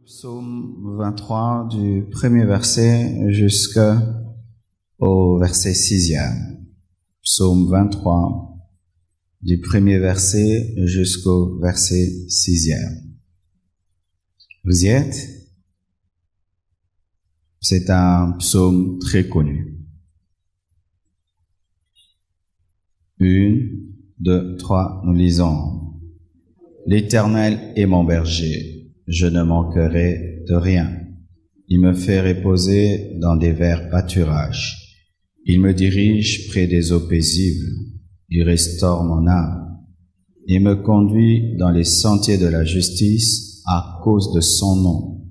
Psaume 23 du premier verset jusqu'au verset 6e. Psaume 23 du premier verset jusqu'au verset 6e. Vous y êtes? C'est un psaume très connu. 1, 2, 3, nous lisons. L'Éternel est mon berger. Je ne manquerai de rien. Il me fait reposer dans des verts pâturages. Il me dirige près des eaux paisibles. Il restaure mon âme. Il me conduit dans les sentiers de la justice à cause de son nom.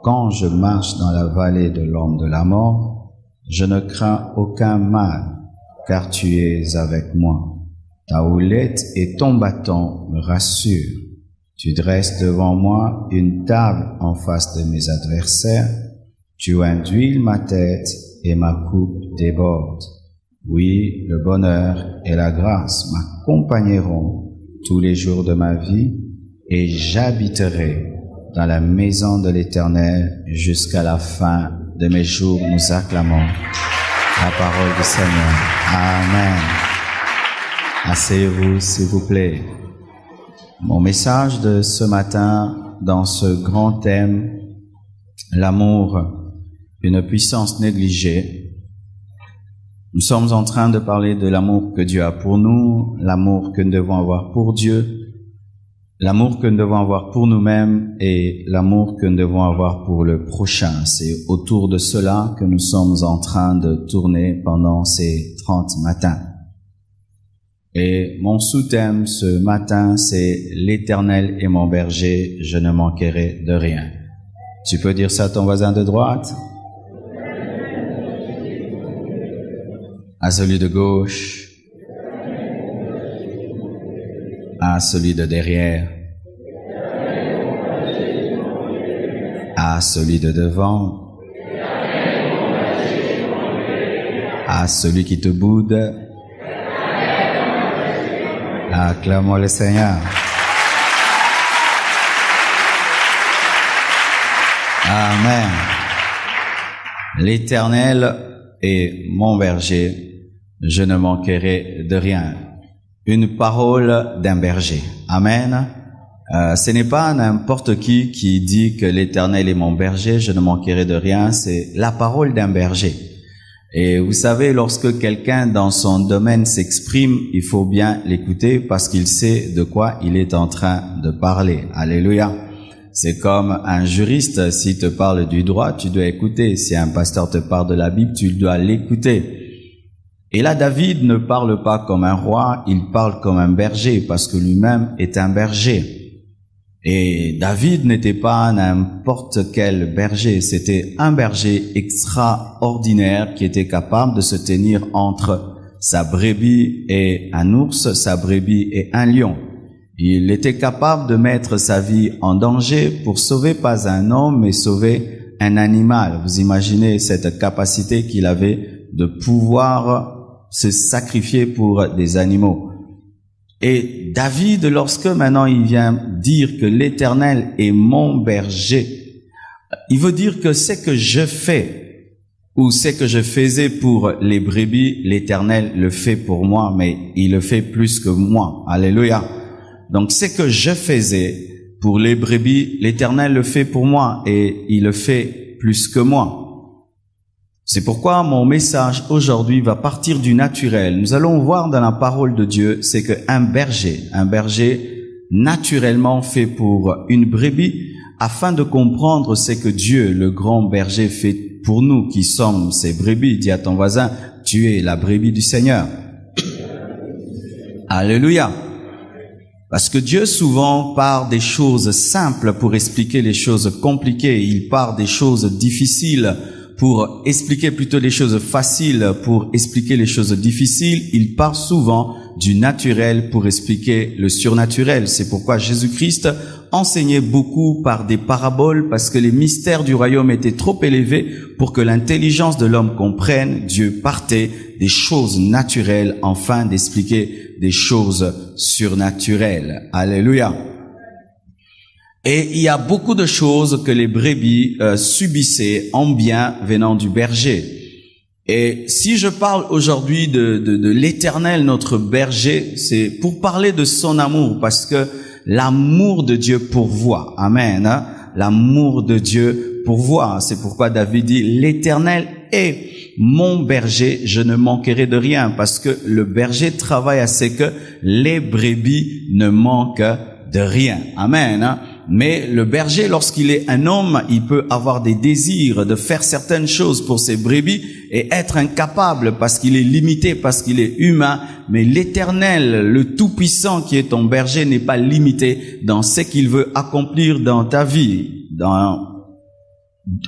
Quand je marche dans la vallée de l'ombre de la mort, je ne crains aucun mal, car tu es avec moi. Ta houlette et ton bâton me rassurent. Tu dresses devant moi une table en face de mes adversaires. Tu induis ma tête et ma coupe déborde. Oui, le bonheur et la grâce m'accompagneront tous les jours de ma vie et j'habiterai dans la maison de l'Éternel jusqu'à la fin de mes jours. Nous acclamons la parole du Seigneur. Amen. Asseyez-vous, s'il vous plaît. Mon message de ce matin, dans ce grand thème, l'amour, une puissance négligée. Nous sommes en train de parler de l'amour que Dieu a pour nous, l'amour que nous devons avoir pour Dieu, l'amour que nous devons avoir pour nous-mêmes et l'amour que nous devons avoir pour le prochain. C'est autour de cela que nous sommes en train de tourner pendant ces 30 matins. Et mon sous-thème ce matin, c'est « L'Éternel est mon berger, je ne manquerai de rien ». Tu peux dire ça à ton voisin de droite? À celui de gauche? À celui de derrière? À celui de devant? À celui qui te boude? Acclamons le Seigneur. Amen. L'Éternel est mon berger, je ne manquerai de rien. Une parole d'un berger. Amen. Ce n'est pas n'importe qui dit que l'Éternel est mon berger, je ne manquerai de rien. C'est la parole d'un berger. Et vous savez, lorsque quelqu'un dans son domaine s'exprime, il faut bien l'écouter parce qu'il sait de quoi il est en train de parler. Alléluia. C'est comme un juriste, s'il te parle du droit, tu dois écouter. Si un pasteur te parle de la Bible, tu dois l'écouter. Et là, David ne parle pas comme un roi, il parle comme un berger parce que lui-même est un berger. Et David n'était pas n'importe quel berger, c'était un berger extraordinaire qui était capable de se tenir entre sa brebis et un ours, sa brebis et un lion. Il était capable de mettre sa vie en danger pour sauver pas un homme, mais sauver un animal. Vous imaginez cette capacité qu'il avait de pouvoir se sacrifier pour des animaux. Et David, lorsque maintenant il vient dire que l'Éternel est mon berger, il veut dire que ce que je fais, ou ce que je faisais pour les brebis, l'Éternel le fait pour moi, mais il le fait plus que moi. Alléluia. Donc ce que je faisais pour les brebis, l'Éternel le fait pour moi, et il le fait plus que moi. C'est pourquoi mon message aujourd'hui va partir du naturel. Nous allons voir dans la parole de Dieu, c'est qu'un berger naturellement fait pour une brebis, afin de comprendre ce que Dieu, le grand berger, fait pour nous qui sommes ces brebis. Dis à ton voisin, tu es la brebis du Seigneur. Alléluia. Parce que Dieu souvent part des choses simples pour expliquer les choses compliquées. Il part des choses difficiles pour expliquer plutôt les choses faciles, pour expliquer les choses difficiles. Il part souvent du naturel pour expliquer le surnaturel. C'est pourquoi Jésus-Christ enseignait beaucoup par des paraboles, parce que les mystères du royaume étaient trop élevés pour que l'intelligence de l'homme comprenne. Dieu partait des choses naturelles afin d'expliquer des choses surnaturelles. Alléluia. Et il y a beaucoup de choses que les brebis subissaient en bien venant du berger. Et si je parle aujourd'hui de l'Éternel, notre berger, c'est pour parler de son amour, parce que l'amour de Dieu pourvoit. Amen. Hein? L'amour de Dieu pourvoit. C'est pourquoi David dit, l'Éternel est mon berger, je ne manquerai de rien, parce que le berger travaille à ce que les brebis ne manquent de rien. Amen. Hein? Mais le berger, lorsqu'il est un homme, il peut avoir des désirs de faire certaines choses pour ses brebis et être incapable parce qu'il est limité, parce qu'il est humain. Mais l'Éternel, le Tout-Puissant qui est ton berger, n'est pas limité dans ce qu'il veut accomplir dans ta vie.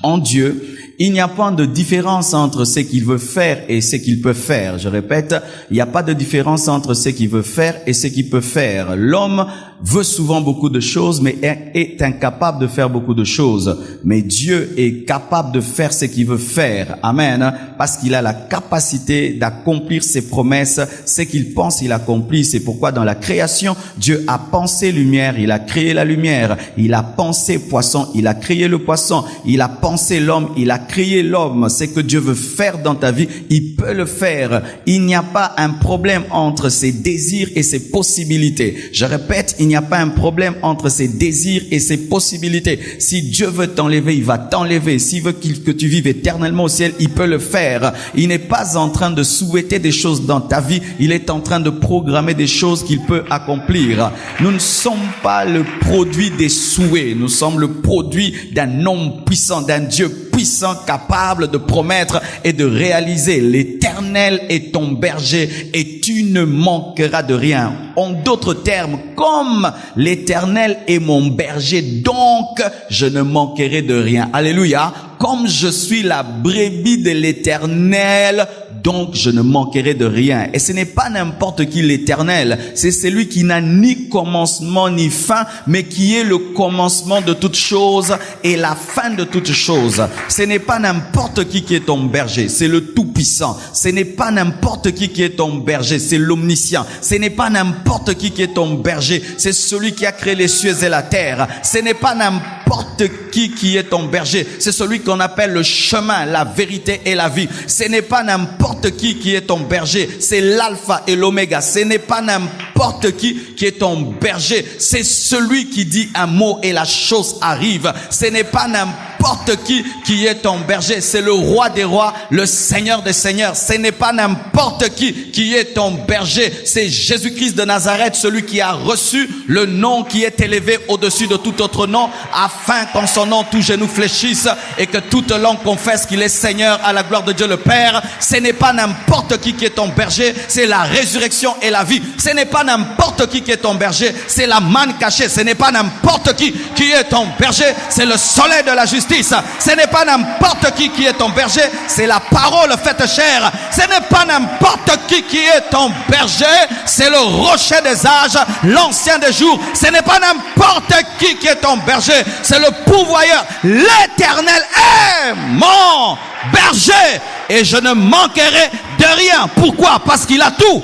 En Dieu, il n'y a pas de différence entre ce qu'il veut faire et ce qu'il peut faire. Je répète, il n'y a pas de différence entre ce qu'il veut faire et ce qu'il peut faire. L'homme veut souvent beaucoup de choses, mais est incapable de faire beaucoup de choses. Mais Dieu est capable de faire ce qu'il veut faire. Amen. Parce qu'il a la capacité d'accomplir ses promesses. Ce qu'il pense, il accomplit. C'est pourquoi dans la création, Dieu a pensé lumière, il a créé la lumière. Il a pensé poisson, il a créé le poisson. Il a pensé l'homme, il a créé l'homme. Ce que Dieu veut faire dans ta vie, il peut le faire. Il n'y a pas un problème entre ses désirs et ses possibilités. Je répète, il n'y a pas un problème entre ses désirs et ses possibilités. Si Dieu veut t'enlever, il va t'enlever. S'il veut que tu vives éternellement au ciel, il peut le faire. Il n'est pas en train de souhaiter des choses dans ta vie. Il est en train de programmer des choses qu'il peut accomplir. Nous ne sommes pas le produit des souhaits. Nous sommes le produit d'un homme puissant, d'un Dieu puissant, capable de promettre et de réaliser. L'Éternel est ton berger et tu ne manqueras de rien. En d'autres termes, comme l'Éternel est mon berger, donc je ne manquerai de rien. Alléluia. Comme je suis la brebis de l'Éternel, donc je ne manquerai de rien. Et ce n'est pas n'importe qui l'Éternel, c'est celui qui n'a ni commencement ni fin, mais qui est le commencement de toutes choses et la fin de toutes choses. Ce n'est pas n'importe qui est ton berger, c'est le Tout-Puissant. Ce n'est pas n'importe qui est ton berger, c'est l'Omniscient. Ce n'est pas n'importe qui est ton berger, c'est celui qui a créé les cieux et la terre. Ce n'est pas n'importe qui est ton berger, c'est celui qu'on appelle le chemin, la vérité et la vie. Ce n'est pas n'importe qui est ton berger, c'est l'alpha et l'oméga. Ce n'est pas n'importe qui est ton berger, c'est celui qui dit un mot et la chose arrive. Ce n'est pas n'importe qui est ton berger, c'est le roi des rois, le seigneur des seigneurs. Ce n'est pas n'importe qui est ton berger, c'est Jésus-Christ de Nazareth, celui qui a reçu le nom qui est élevé au-dessus de tout autre nom, afin qu'en son nom tout genou fléchisse et que toute langue confesse qu'il est Seigneur à la gloire de Dieu le Père. Ce n'est pas n'importe qui est ton berger, c'est la résurrection et la vie. Ce n'est pas n'importe qui est ton berger, c'est la manne cachée. Ce n'est pas n'importe qui est ton berger, c'est le soleil de la justice. Ce n'est pas n'importe qui est ton berger, c'est la parole faite chair. Ce n'est pas n'importe qui est ton berger, c'est le rocher des âges, l'ancien des jours. Ce n'est pas n'importe qui est ton berger, c'est le pourvoyeur. L'Éternel est mon berger et je ne manquerai de rien. Pourquoi? Parce qu'il a tout.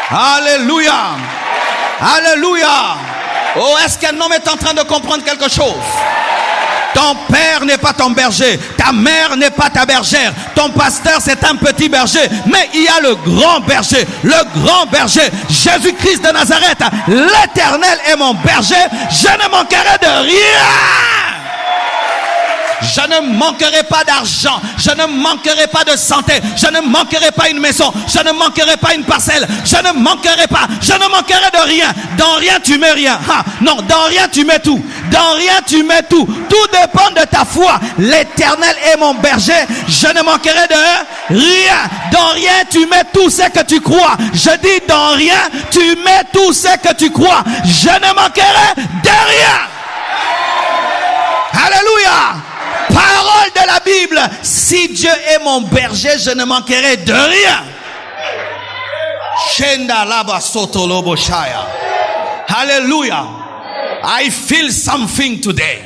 Alléluia. Alléluia. Oh, est-ce qu'un homme est en train de comprendre quelque chose? Ton père n'est pas ton berger, ta mère n'est pas ta bergère, ton pasteur c'est un petit berger, mais il y a le grand berger, Jésus-Christ de Nazareth. L'Éternel est mon berger, je ne manquerai de rien. Je ne manquerai pas d'argent, je ne manquerai pas de santé, je ne manquerai pas une maison, je ne manquerai pas une parcelle, je ne manquerai de rien. Dans rien tu mets rien. Non, dans rien tu mets tout. Dans rien tu mets tout. Tout dépend de ta foi. L'Éternel est mon berger, je ne manquerai de rien. Dans rien tu mets tout ce que tu crois. Je dis dans rien tu mets tout ce que tu crois. Je ne manquerai de rien. Alléluia. Parole de la Bible. Si Dieu est mon berger, je ne manquerai de rien. Alléluia. I feel something today.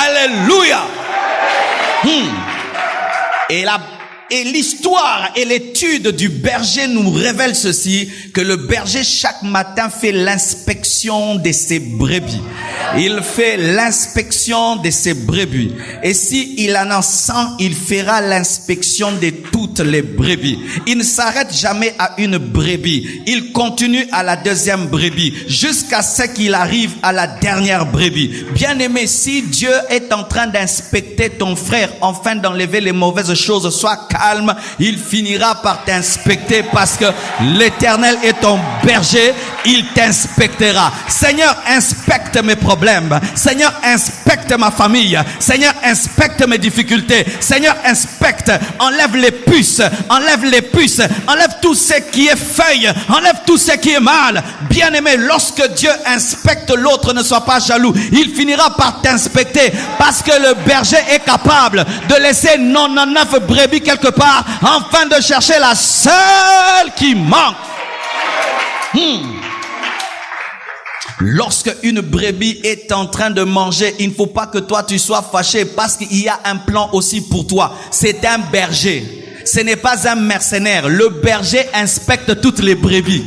Alléluia. Et l'histoire et l'étude du berger nous révèle ceci, que le berger chaque matin fait l'inspection de ses brebis. Il fait l'inspection de ses brebis. Et si il en a 100, il fera l'inspection de toutes les brebis. Il ne s'arrête jamais à une brebis. Il continue à la deuxième brebis jusqu'à ce qu'il arrive à la dernière brebis. Bien-aimé, si Dieu est en train d'inspecter ton frère afin d'enlever les mauvaises choses, sois calme, il finira par t'inspecter parce que l'Éternel est ton berger, il t'inspectera. Seigneur, inspecte mes problèmes. Seigneur, inspecte ma famille. Seigneur, inspecte mes difficultés. Seigneur, inspecte, enlève les puces, enlève tout ce qui est feuille, enlève tout ce qui est mal. Bien-aimé, lorsque Dieu inspecte l'autre, ne sois pas jaloux. Il finira par t'inspecter parce que le berger est capable de laisser 99 brebis quelque part afin de chercher la seule qui manque. Lorsque une brebis est en train de manger, il ne faut pas que toi tu sois fâché parce qu'il y a un plan aussi pour toi. C'est un berger. Ce n'est pas un mercenaire. Le berger inspecte toutes les brebis.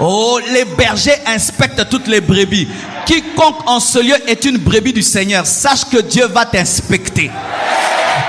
Oh, les bergers inspectent toutes les brebis. Quiconque en ce lieu est une brebis du Seigneur, sache que Dieu va t'inspecter.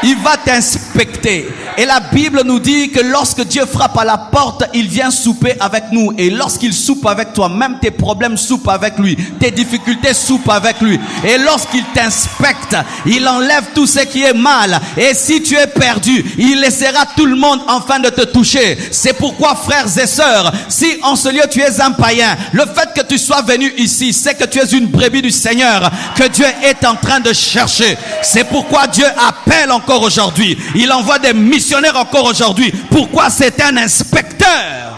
Il va t'inspecter. Et la Bible nous dit que lorsque Dieu frappe à la porte, il vient souper avec nous. Et lorsqu'il soupe avec toi, même tes problèmes soupent avec lui. Tes difficultés soupent avec lui. Et lorsqu'il t'inspecte, il enlève tout ce qui est mal. Et si tu es perdu, il laissera tout le monde afin de te toucher. C'est pourquoi, frères et sœurs, si en ce lieu tu es un païen, le fait que tu sois venu ici, c'est que tu es une brebis du Seigneur, que Dieu est en train de chercher. C'est pourquoi Dieu appelle encore aujourd'hui. Il envoie des missionnaires encore aujourd'hui. Pourquoi? C'est un inspecteur.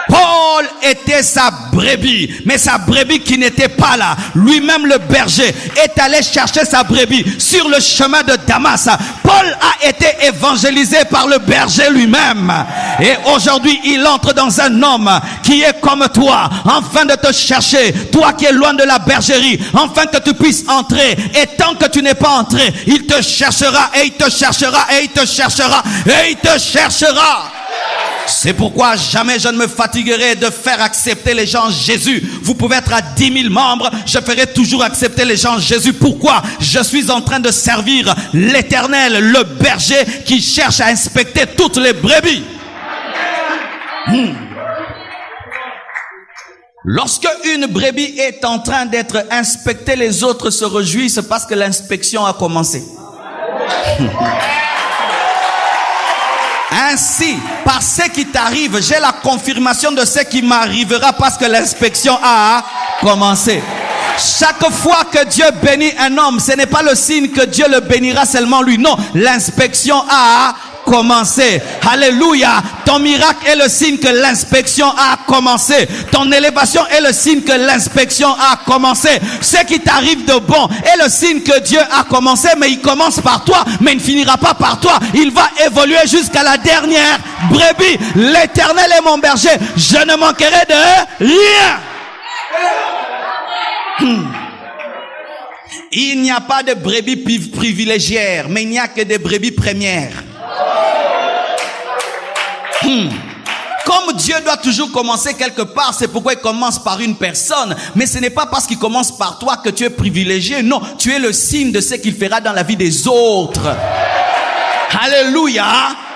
Paul était sa brebis, mais sa brebis qui n'était pas là. Lui-même, le berger, est allé chercher sa brebis sur le chemin de Damas. Paul a été évangélisé par le berger lui-même. Et aujourd'hui, il entre dans un homme qui est comme toi, afin de te chercher. Toi qui es loin de la bergerie, afin que tu puisses entrer. Et tant que tu n'es pas entré, il te cherchera, et il te cherchera, et il te cherchera, et il te cherchera. C'est pourquoi jamais je ne me fatiguerai de faire accepter les gens Jésus. Vous pouvez être à 10 000 membres, je ferai toujours accepter les gens Jésus. Pourquoi? Je suis en train de servir l'Éternel, le berger qui cherche à inspecter toutes les brebis. Lorsque une brebis est en train d'être inspectée, les autres se réjouissent parce que l'inspection a commencé. Ainsi, par ce qui t'arrive, j'ai la confirmation de ce qui m'arrivera parce que l'inspection a commencé. Chaque fois que Dieu bénit un homme, ce n'est pas le signe que Dieu le bénira seulement lui. Non, l'inspection a commencé. Alléluia. Ton miracle est le signe que l'inspection a commencé. Ton élévation est le signe que l'inspection a commencé. Ce qui t'arrive de bon est le signe que Dieu a commencé, mais il commence par toi, mais il ne finira pas par toi. Il va évoluer jusqu'à la dernière brebis. L'Éternel est mon berger. Je ne manquerai de rien. Il n'y a pas de brebis privilégiées, mais il n'y a que des brebis premières. Comme Dieu doit toujours commencer quelque part, c'est pourquoi il commence par une personne. Mais ce n'est pas parce qu'il commence par toi que tu es privilégié. Non, tu es le signe de ce qu'il fera dans la vie des autres. Alléluia.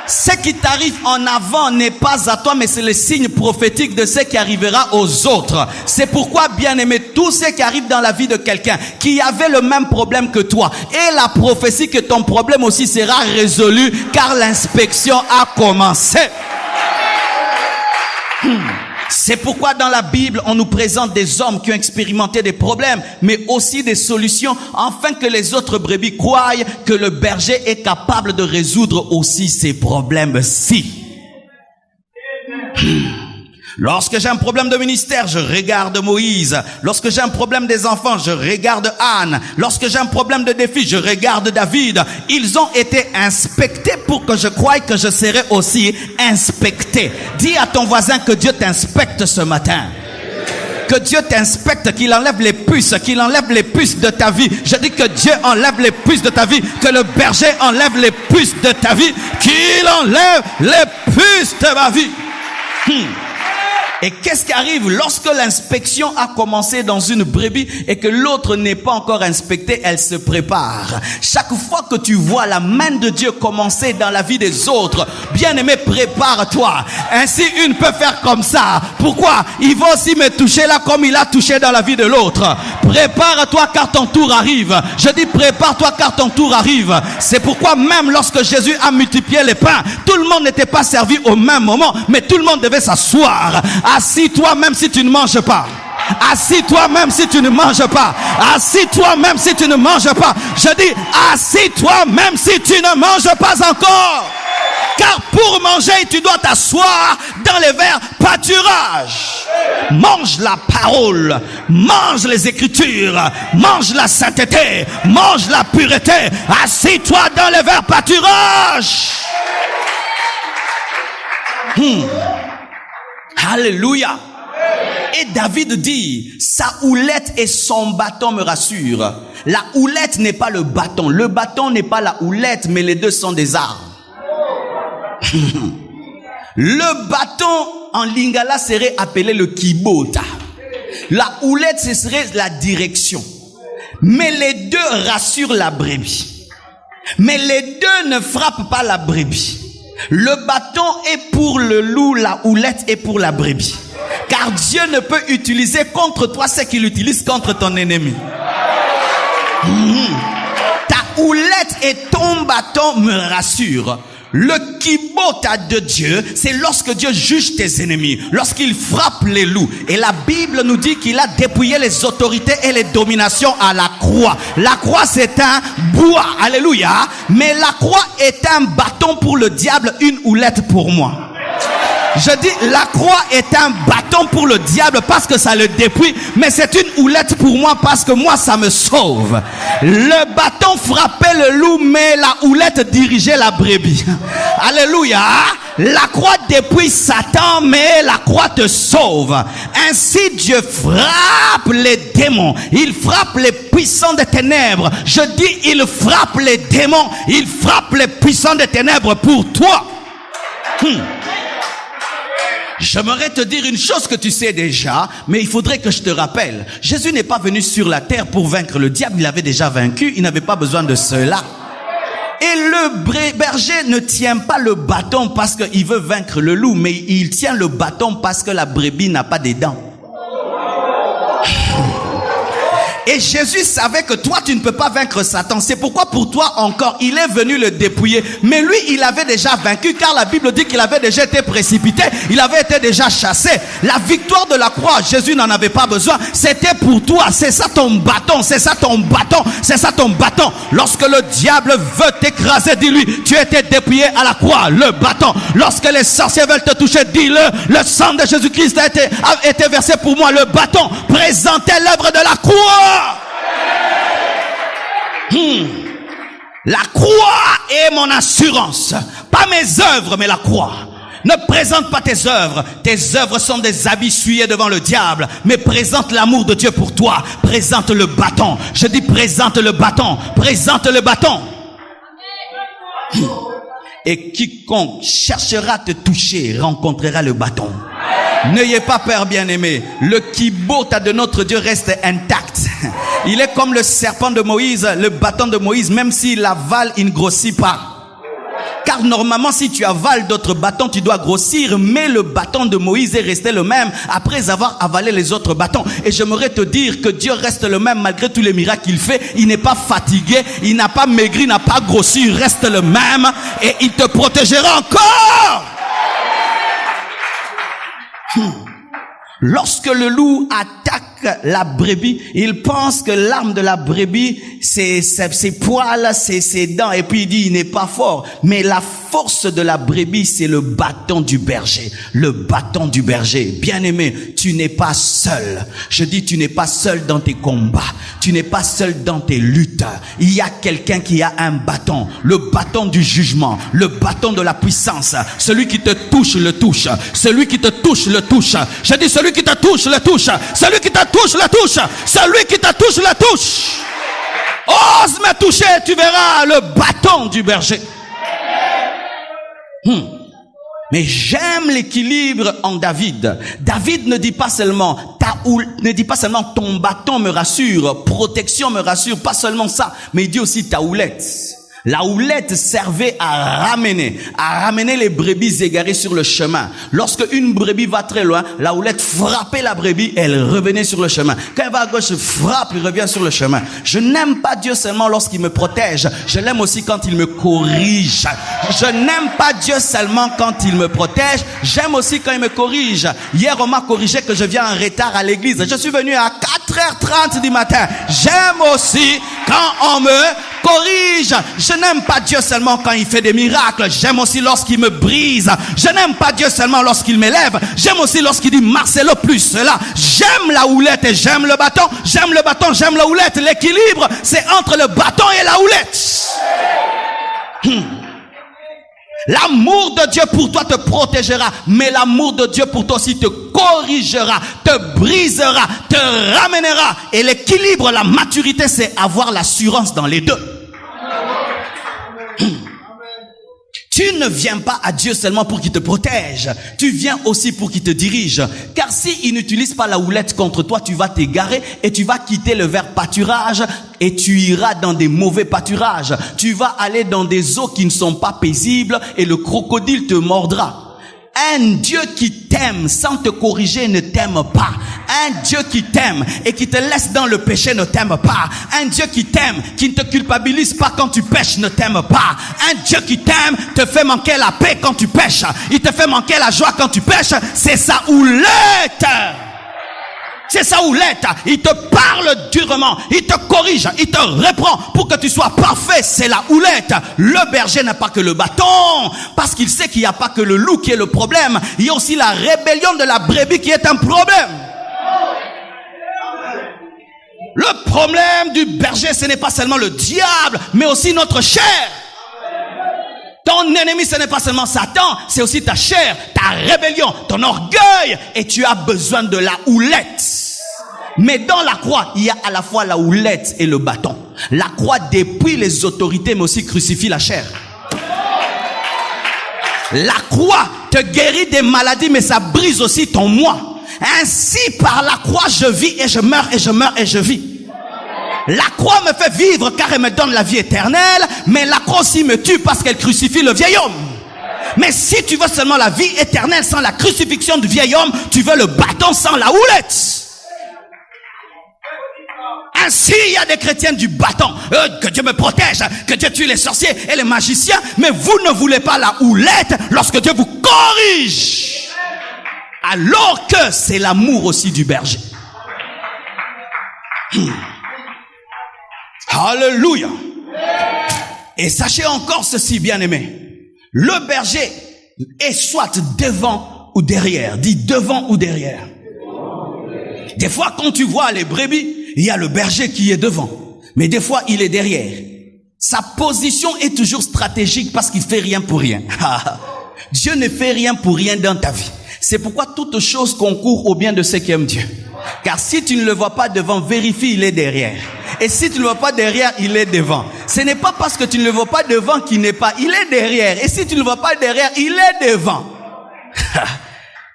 Ce qui t'arrive en avant n'est pas à toi, mais c'est le signe prophétique de ce qui arrivera aux autres. C'est pourquoi, bien-aimé, tout ce qui arrive dans la vie de quelqu'un qui avait le même problème que toi, et la prophétie que ton problème aussi sera résolu, car l'inspection a commencé. C'est pourquoi dans la Bible, on nous présente des hommes qui ont expérimenté des problèmes, mais aussi des solutions, afin que les autres brebis croient que le berger est capable de résoudre aussi ces problèmes-ci. Lorsque j'ai un problème de ministère, je regarde Moïse. Lorsque j'ai un problème des enfants, je regarde Anne. Lorsque j'ai un problème de défi, je regarde David. Ils ont été inspectés pour que je croie que je serai aussi inspecté. Dis à ton voisin que Dieu t'inspecte ce matin. que Dieu t'inspecte, qu'il enlève les puces de ta vie. Je dis que Dieu enlève les puces de ta vie, que le berger enlève les puces de ta vie, qu'il enlève les puces de ma vie. Et qu'est-ce qui arrive lorsque l'inspection a commencé dans une brebis et que l'autre n'est pas encore inspectée? Elle se prépare. Chaque fois que tu vois la main de Dieu commencer dans la vie des autres, bien-aimé, prépare-toi. Ainsi, une peut faire comme ça. Pourquoi? Il va aussi me toucher là comme il a touché dans la vie de l'autre. Prépare-toi car ton tour arrive. Je dis prépare-toi car ton tour arrive. C'est pourquoi même lorsque Jésus a multiplié les pains, tout le monde n'était pas servi au même moment, mais tout le monde devait s'asseoir. Assis-toi même si tu ne manges pas. Assis-toi même si tu ne manges pas. Assis-toi même si tu ne manges pas. Je dis assis-toi même si tu ne manges pas encore. Car pour manger, tu dois t'asseoir dans les verts pâturages. Mange la parole, mange les Écritures, mange la sainteté, mange la pureté. Assis-toi dans les verts pâturages. Alléluia. Et David dit, sa houlette et son bâton me rassurent. La houlette n'est pas le bâton n'est pas la houlette, mais les deux sont des armes. Le bâton en lingala serait appelé le kibota. La houlette, ce serait la direction. Mais les deux rassurent la brebis. Mais les deux ne frappent pas la brebis. Le bâton est pour le loup, la houlette est pour la brebis. Car Dieu ne peut utiliser contre toi ce qu'il utilise contre ton ennemi. Ta houlette et ton bâton me rassurent. Le kibota de Dieu, c'est lorsque Dieu juge tes ennemis, lorsqu'il frappe les loups. Et la Bible nous dit qu'il a dépouillé les autorités et les dominations à la croix. La croix, c'est un bois, alléluia. Mais la croix est un bâton pour le diable, une houlette pour moi. Je dis, la croix est un bâton pour le diable parce que ça le dépouille, mais c'est une houlette pour moi parce que moi ça me sauve. Le bâton frappait le loup, mais la houlette dirigeait la brebis. Alléluia. La croix dépouille Satan, mais la croix te sauve. Ainsi Dieu frappe les démons. Il frappe les puissants des ténèbres. Je dis, il frappe les démons. Il frappe les puissants des ténèbres pour toi. J'aimerais te dire une chose que tu sais déjà, mais il faudrait que je te rappelle. Jésus n'est pas venu sur la terre pour vaincre le diable, il avait déjà vaincu, il n'avait pas besoin de cela. Et le berger ne tient pas le bâton parce qu'il veut vaincre le loup, mais il tient le bâton parce que la brebis n'a pas des dents. Et Jésus savait que toi, tu ne peux pas vaincre Satan. C'est pourquoi pour toi encore, il est venu le dépouiller. Mais lui, il avait déjà vaincu, car la Bible dit qu'il avait déjà été précipité. Il avait été déjà chassé. La victoire de la croix, Jésus n'en avait pas besoin. C'était pour toi. C'est ça ton bâton. C'est ça ton bâton. C'est ça ton bâton. Lorsque le diable veut t'écraser, dis-lui, tu as été dépouillé à la croix. Le bâton. Lorsque les sorciers veulent te toucher, dis-le, le sang de Jésus-Christ a été versé pour moi. Le bâton. Présentez l'œuvre de la croix. La croix est mon assurance. Pas mes œuvres, mais la croix. Ne présente pas tes œuvres. Tes œuvres sont des habits souillés devant le diable. Mais présente l'amour de Dieu pour toi. Présente le bâton. Je dis présente le bâton. Présente le bâton. Et quiconque cherchera à te toucher rencontrera le bâton. N'ayez pas peur, bien-aimés. Le kibota de notre Dieu reste intact. Il est comme le serpent de Moïse, le bâton de Moïse, même s'il avale, il ne grossit pas. Car normalement, si tu avales d'autres bâtons, tu dois grossir. Mais le bâton de Moïse est resté le même après avoir avalé les autres bâtons. Et j'aimerais te dire que Dieu reste le même malgré tous les miracles qu'il fait. Il n'est pas fatigué, il n'a pas maigri, il n'a pas grossi. Il reste le même et il te protégera encore. Lorsque le loup attaque la brebis, il pense que l'arme de la brebis, c'est ses poils, c'est ses dents, et puis il dit, il n'est pas fort. Mais la force de la brebis, c'est le bâton du berger. Le bâton du berger. Bien-aimé, tu n'es pas seul. Je dis, tu n'es pas seul dans tes combats. Tu n'es pas seul dans tes luttes. Il y a quelqu'un qui a un bâton. Le bâton du jugement. Le bâton de la puissance. Celui qui te touche, le touche. Celui qui te touche, le touche. Je dis, celui qui te touche, le touche. Celui qui te touche, le touche. Celui qui te touche, le touche. Ose me toucher, tu verras le bâton du berger. Mais j'aime l'équilibre en David. David ne dit pas seulement ton bâton me rassure, protection me rassure, pas seulement ça, mais il dit aussi ta houlette. La houlette servait à ramener les brebis égarées sur le chemin. Lorsque une brebis va très loin, la houlette frappait la brebis, elle revenait sur le chemin. Quand elle va à gauche, frappe, il revient sur le chemin. Je n'aime pas Dieu seulement lorsqu'il me protège, je l'aime aussi quand il me corrige. Je n'aime pas Dieu seulement quand il me protège, j'aime aussi quand il me corrige. Hier, on m'a corrigé que je viens en retard à l'église. Je suis venu à 4h30 du matin. J'aime aussi quand on me corrige. Je n'aime pas Dieu seulement quand il fait des miracles. J'aime aussi lorsqu'il me brise. Je n'aime pas Dieu seulement lorsqu'il m'élève. J'aime aussi lorsqu'il dit Marcelo plus cela. J'aime la houlette et j'aime le bâton. J'aime le bâton, j'aime la houlette. L'équilibre, c'est entre le bâton et la houlette. L'amour de Dieu pour toi te protégera, mais l'amour de Dieu pour toi aussi te corrigera, te brisera, te ramènera. Et l'équilibre, la maturité, c'est avoir l'assurance dans les deux. Tu ne viens pas à Dieu seulement pour qu'il te protège, tu viens aussi pour qu'il te dirige. Car s'il n'utilise pas la houlette contre toi, tu vas t'égarer et tu vas quitter le vert pâturage et tu iras dans des mauvais pâturages. Tu vas aller dans des eaux qui ne sont pas paisibles et le crocodile te mordra. Un Dieu qui t'aime sans te corriger ne t'aime pas. Un Dieu qui t'aime et qui te laisse dans le péché ne t'aime pas. Un Dieu qui t'aime, qui ne te culpabilise pas quand tu pêches ne t'aime pas. Un Dieu qui t'aime te fait manquer la paix quand tu pêches. Il te fait manquer la joie quand tu pêches. C'est sa houlette. C'est sa houlette. Il te parle durement, il te corrige, il te reprend pour que tu sois parfait. C'est la houlette. Le berger n'a pas que le bâton, parce qu'il sait qu'il n'y a pas que le loup qui est le problème. Il y a aussi la rébellion de la brebis qui est un problème. Le problème du berger, ce n'est pas seulement le diable, mais aussi notre chair. Ton ennemi, ce n'est pas seulement Satan, c'est aussi ta chair, ta rébellion, ton orgueil. Et tu as besoin de la houlette. Mais dans la croix, il y a à la fois la houlette et le bâton. La croix dépouille les autorités, mais aussi crucifie la chair. La croix te guérit des maladies, mais ça brise aussi ton moi. Ainsi, par la croix, je vis et je meurs et je meurs et je vis. La croix me fait vivre car elle me donne la vie éternelle, mais la croix aussi me tue parce qu'elle crucifie le vieil homme. Mais si tu veux seulement la vie éternelle sans la crucifixion du vieil homme, tu veux le bâton sans la houlette. Ainsi, il y a des chrétiens du bâton, que Dieu me protège, que Dieu tue les sorciers et les magiciens, mais vous ne voulez pas la houlette lorsque Dieu vous corrige. Alors que c'est l'amour aussi du berger. Alléluia. Et sachez encore ceci, bien-aimés. Le berger est soit devant ou derrière. Dis devant ou derrière. Des fois, quand tu vois les brebis, il y a le berger qui est devant. Mais des fois, il est derrière. Sa position est toujours stratégique parce qu'il fait rien pour rien. Dieu ne fait rien pour rien dans ta vie. C'est pourquoi toute chose concourt au bien de ceux qui aiment Dieu. Car si tu ne le vois pas devant, vérifie, il est derrière. Et si tu ne le vois pas derrière, il est devant. Ce n'est pas parce que tu ne le vois pas devant qu'il n'est pas. Il est derrière. Et si tu ne le vois pas derrière, il est devant.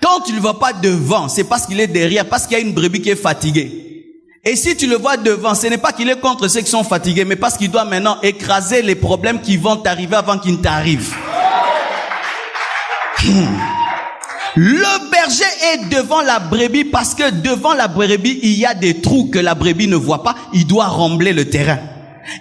Quand tu ne le vois pas devant, c'est parce qu'il est derrière, parce qu'il y a une brebis qui est fatiguée. Et si tu le vois devant, ce n'est pas qu'il est contre ceux qui sont fatigués, mais parce qu'il doit maintenant écraser les problèmes qui vont t'arriver avant qu'ils ne t'arrivent. Le berger est devant la brebis parce que devant la brebis, il y a des trous que la brebis ne voit pas. Il doit rembler le terrain.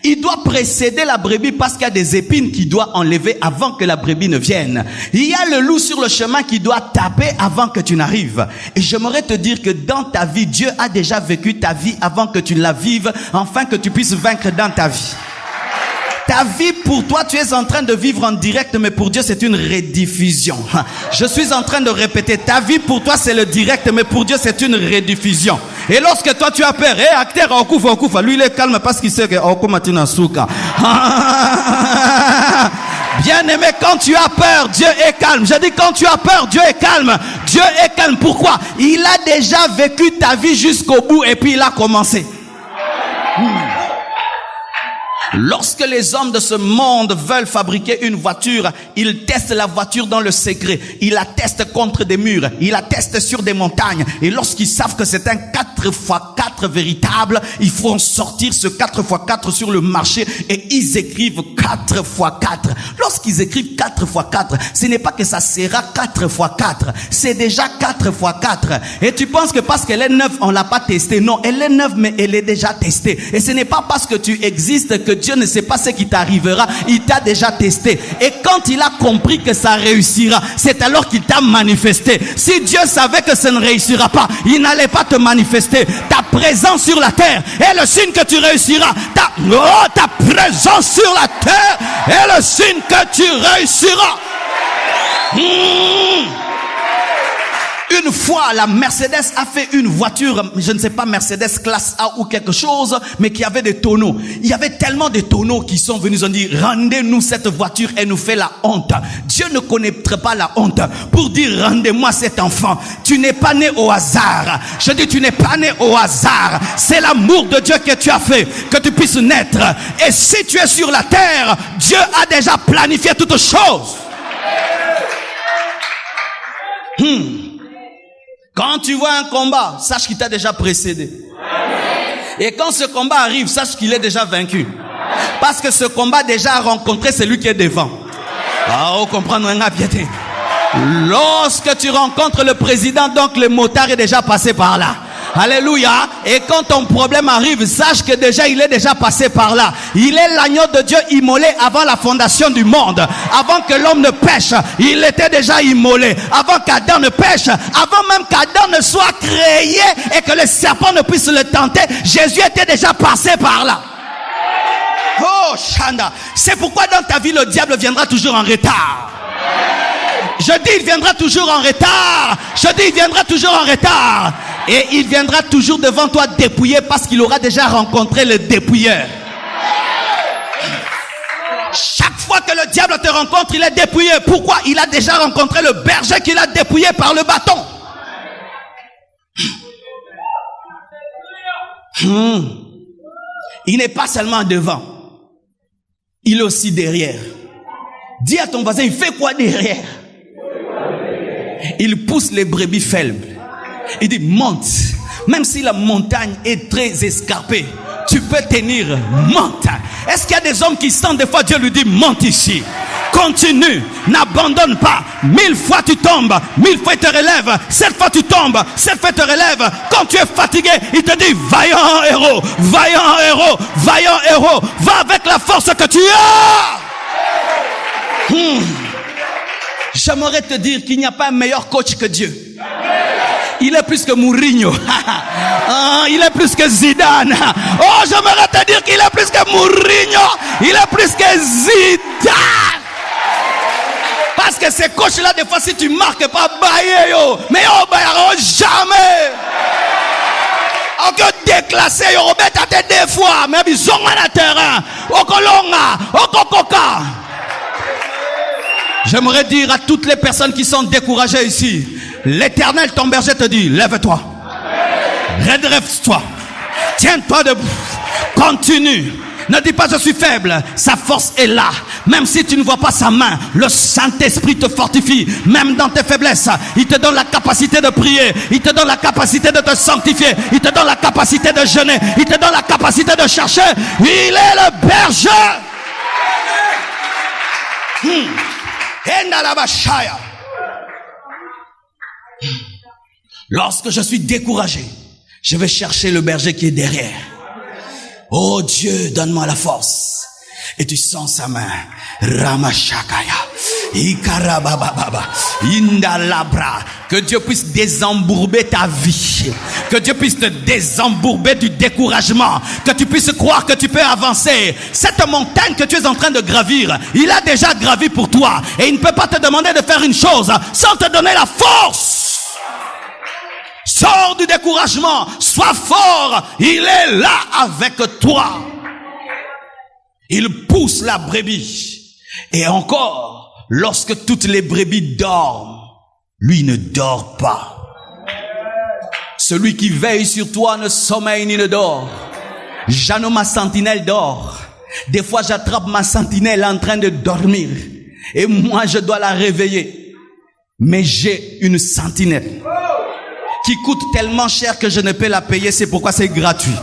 Il doit précéder la brebis parce qu'il y a des épines qu'il doit enlever avant que la brebis ne vienne. Il y a le loup sur le chemin qui doit taper avant que tu n'arrives. Et j'aimerais te dire que dans ta vie, Dieu a déjà vécu ta vie avant que tu la vives, afin que tu puisses vaincre dans ta vie. Ta vie pour toi, tu es en train de vivre en direct, mais pour Dieu, c'est une rediffusion. Je suis en train de répéter, ta vie pour toi, c'est le direct, mais pour Dieu, c'est une rediffusion. Et lorsque toi, tu as peur, acteur, okufa, lui, il est calme parce qu'il sait que okumatina souka. Bien-aimé, quand tu as peur, Dieu est calme. Je dis, quand tu as peur, Dieu est calme. Dieu est calme. Pourquoi? Il a déjà vécu ta vie jusqu'au bout et puis il a commencé. Lorsque les hommes de ce monde veulent fabriquer une voiture, ils testent la voiture dans le secret. Ils la testent contre des murs. Ils la testent sur des montagnes. Et lorsqu'ils savent que c'est un 4x4 véritable, ils font sortir ce 4x4 sur le marché et ils écrivent 4x4. Lorsqu'ils écrivent 4x4, ce n'est pas que ça sera 4x4. C'est déjà 4x4. Et tu penses que parce qu'elle est neuve, on l'a pas testée. Non, elle est neuve, mais elle est déjà testée. Et ce n'est pas parce que tu existes que Dieu ne sait pas ce qui t'arrivera. Il t'a déjà testé. Et quand il a compris que ça réussira, c'est alors qu'il t'a manifesté. Si Dieu savait que ça ne réussira pas, il n'allait pas te manifester. Ta présence sur la terre est le signe que tu réussiras. Ta présence sur la terre est le signe que tu réussiras. Une fois, la Mercedes a fait une voiture, je ne sais pas, Mercedes classe A ou quelque chose, mais qui avait des tonneaux. Il y avait tellement de tonneaux qui sont venus, ils ont dit, rendez-nous cette voiture, elle nous fait la honte. Dieu ne connaîtrait pas la honte pour dire, rendez-moi cet enfant. Tu n'es pas né au hasard. Je dis, tu n'es pas né au hasard. C'est l'amour de Dieu que tu as fait, que tu puisses naître. Et si tu es sur la terre, Dieu a déjà planifié toutes choses. Quand tu vois un combat, sache qu'il t'a déjà précédé. Et quand ce combat arrive, sache qu'il est déjà vaincu. Parce que ce combat déjà a rencontré celui qui est devant. Ah, on comprend la piété. Lorsque tu rencontres le président, donc le motard est déjà passé par là. Alléluia. Et quand ton problème arrive, sache que déjà il est déjà passé par là. Il est l'agneau de Dieu immolé avant la fondation du monde. Avant que l'homme ne pêche, il était déjà immolé. Avant qu'Adam ne pêche, avant même qu'Adam ne soit créé et que le serpent ne puisse le tenter, Jésus était déjà passé par là. Oh Chanda, c'est pourquoi dans ta vie le diable viendra toujours en retard. Je dis il viendra toujours en retard. Je dis il viendra toujours en retard. Et il viendra toujours devant toi dépouillé parce qu'il aura déjà rencontré le dépouilleur. Chaque fois que le diable te rencontre, il est dépouillé. Pourquoi? Il a déjà rencontré le berger qu'il a dépouillé par le bâton. Il n'est pas seulement devant. Il est aussi derrière. Dis à ton voisin, il fait quoi derrière? Il pousse les brebis faibles. Il dit, monte. Même si la montagne est très escarpée, tu peux tenir, monte. Est-ce qu'il y a des hommes qui sentent des fois Dieu lui dit, monte ici. Continue, n'abandonne pas. 1000 fois tu tombes, 1000 fois il te relève. 7 fois tu tombes, 7 fois il te relève. Quand tu es fatigué, il te dit, vaillant héros, vaillant héros, vaillant héros. Va avec la force que tu as. J'aimerais te dire qu'il n'y a pas un meilleur coach que Dieu. Il est plus que Mourinho. Il est plus que Zidane. Oh, j'aimerais te dire qu'il est plus que Mourinho. Il est plus que Zidane. Parce que ces coachs-là, des fois, si tu marques pas, bailler yo. Mais yo, bailleront jamais. Encore déclassé, yo, remettre à tête des fois. Mais ils sont à terrain. Okolonga, okokoka. J'aimerais dire à toutes les personnes qui sont découragées ici, l'Éternel, ton berger, te dit, lève-toi. Redresse-toi. Tiens-toi debout. Continue. Ne dis pas je suis faible. Sa force est là. Même si tu ne vois pas sa main, le Saint-Esprit te fortifie. Même dans tes faiblesses, il te donne la capacité de prier. Il te donne la capacité de te sanctifier. Il te donne la capacité de jeûner. Il te donne la capacité de chercher. Il est le berger. Lorsque je suis découragé, je vais chercher le berger qui est derrière. Oh Dieu, donne-moi la force. Et tu sens sa main. Ramashakaya. Que Dieu puisse désembourber ta vie. Que Dieu puisse te désembourber du découragement. Que tu puisses croire que tu peux avancer. Cette montagne que tu es en train de gravir, il a déjà gravi pour toi. Et il ne peut pas te demander de faire une chose sans te donner la force. Sors du découragement. Sois fort. Il est là avec toi. Il pousse la brebis. Et encore, lorsque toutes les brebis dorment, lui ne dort pas. Celui qui veille sur toi ne sommeille ni ne dort. Jeannot, ma sentinelle, dort. Des fois, j'attrape ma sentinelle en train de dormir. Et moi, je dois la réveiller. Mais j'ai une sentinelle qui coûte tellement cher que je ne peux la payer. C'est pourquoi c'est gratuit.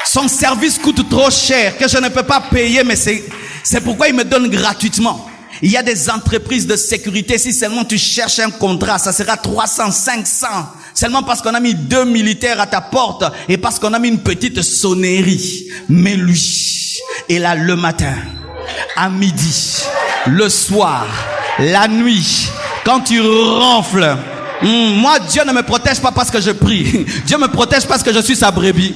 Son service coûte trop cher que je ne peux pas payer, mais c'est pourquoi il me donne gratuitement. Il y a des entreprises de sécurité, si seulement tu cherches un contrat, ça sera 300, 500. Seulement parce qu'on a mis 2 militaires à ta porte et parce qu'on a mis une petite sonnerie. Mais lui est là le matin, à midi, le soir, la nuit, quand tu ronfles. Moi, Dieu ne me protège pas parce que je prie. Dieu me protège parce que je suis sa brebis.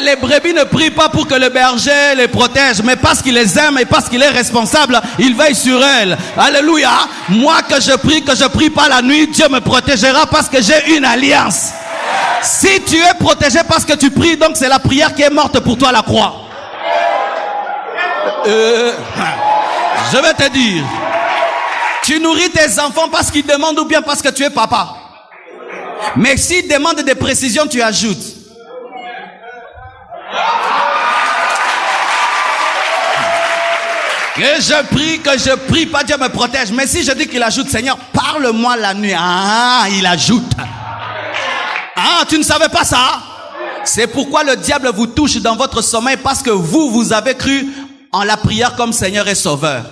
Les brebis ne prient pas pour que le berger les protège, mais parce qu'il les aime et parce qu'il est responsable, il veille sur elles. Alléluia. Moi que je prie pas la nuit, Dieu me protégera parce que j'ai une alliance. Si tu es protégé parce que tu pries, donc c'est la prière qui est morte pour toi à la croix. Je vais te dire, tu nourris tes enfants parce qu'ils demandent ou bien parce que tu es papa. Mais s'ils demandent des précisions, tu ajoutes. Que je prie, pas Dieu me protège. Mais si je dis qu'il ajoute, Seigneur, parle-moi la nuit. Ah, il ajoute. Ah, tu ne savais pas ça? C'est pourquoi le diable vous touche dans votre sommeil, parce que vous avez cru en la prière comme Seigneur et Sauveur.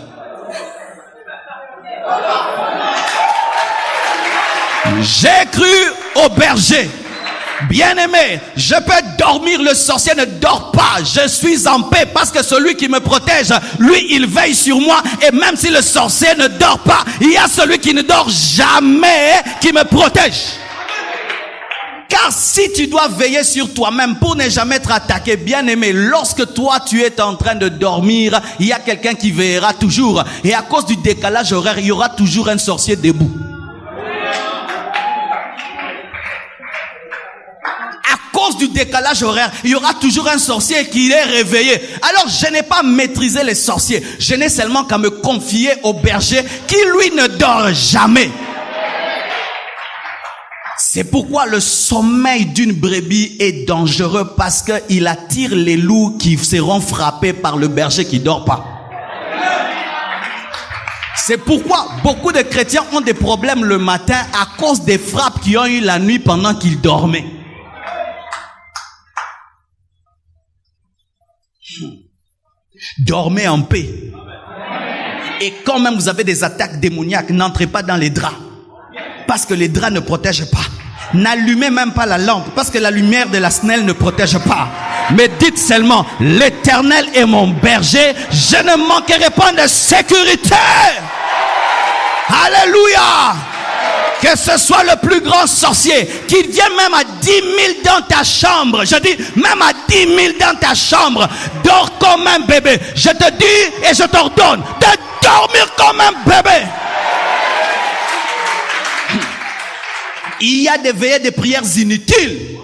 J'ai cru au berger. Bien-aimé, je peux dormir, le sorcier ne dort pas. Je suis en paix parce que celui qui me protège, lui, il veille sur moi. Et même si le sorcier ne dort pas, il y a celui qui ne dort jamais qui me protège. Car si tu dois veiller sur toi-même pour ne jamais être attaqué, bien-aimé, lorsque toi tu es en train de dormir, il y a quelqu'un qui veillera toujours. Et à cause du décalage horaire, il y aura toujours un sorcier debout. Du décalage horaire, il y aura toujours un sorcier qui est réveillé. Alors je n'ai pas maîtrisé les sorciers, je n'ai seulement qu'à me confier au berger qui lui ne dort jamais. C'est pourquoi le sommeil d'une brebis est dangereux, parce qu'il attire les loups qui seront frappés par le berger qui dort pas. C'est pourquoi beaucoup de chrétiens ont des problèmes le matin à cause des frappes qu'ils ont eues la nuit pendant qu'ils dormaient. Dormez en paix. Et quand même vous avez des attaques démoniaques, n'entrez pas dans les draps, parce que les draps ne protègent pas. N'allumez même pas la lampe, parce que la lumière de la snelle ne protège pas. Mais dites seulement, l'Éternel est mon berger, je ne manquerai pas de sécurité. Alléluia. Que ce soit le plus grand sorcier, qu'il vienne même à 10 000 dans ta chambre. Je dis, même à 10 000 dans ta chambre. Dors comme un bébé. Je te dis et je t'ordonne de dormir comme un bébé. Il y a des veillées de prières inutiles.